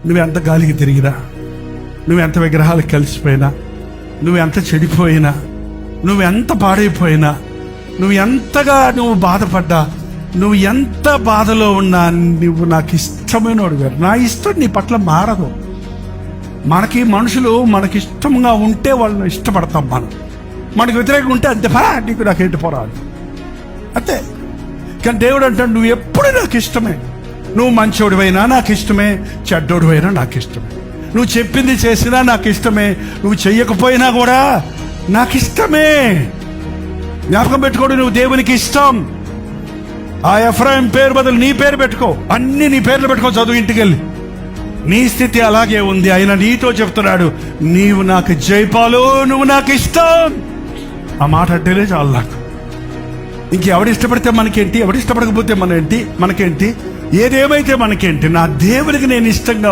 నువ్వెంత గాలికి తిరిగినా, నువ్వెంత విగ్రహాలకు కలిసిపోయినా, నువ్వెంత చెడిపోయినా, నువ్వెంత పాడైపోయినా, నువ్వు బాధపడ్డా, నువ్వు ఎంత బాధలో ఉన్నా, నువ్వు నాకు ఇష్టమైనోడు గారు. నా ఇష్టం నీ పట్ల మారదు. మనకి మనుషులు మనకిష్టంగా ఉంటే వాళ్ళని ఇష్టపడతాం. మనకు వ్యతిరేకంగా ఉంటే అంతే, నీకు నాకేంటి పోరాడు అంతే. కానీ దేవుడు అంటాడు, నువ్వు ఎప్పుడు నాకు ఇష్టమే. నువ్వు మంచోడివైనా నాకు ఇష్టమే, చెడ్డోడివైనా నాకు ఇష్టమే. నువ్వు చెప్పింది చేసినా నాకు ఇష్టమే, నువ్వు చెయ్యకపోయినా కూడా నాకు ఇష్టమే. జ్ఞాపకం పెట్టుకోడు, నువ్వు దేవునికి ఇష్టం. ఆ ఎఫ్రాయిం పేరు బదులు నీ పేరు పెట్టుకో, అన్ని నీ పేర్లు పెట్టుకో. చదువు ఇంటికి వెళ్ళి. నీ స్థితి అలాగే ఉంది. ఆయన నీతో చెప్తున్నాడు, నీవు నాకు జైపాలు, నువ్వు నాకు ఇష్టం. ఆ మాట అంటేనే చాలు నాకు. ఇంకెవడు ఇష్టపడితే మనకేంటి, ఎవడు ఇష్టపడకపోతే మనకేంటి, ఏదేమైతే మనకేంటి. నా దేవునికి నేను ఇష్టంగా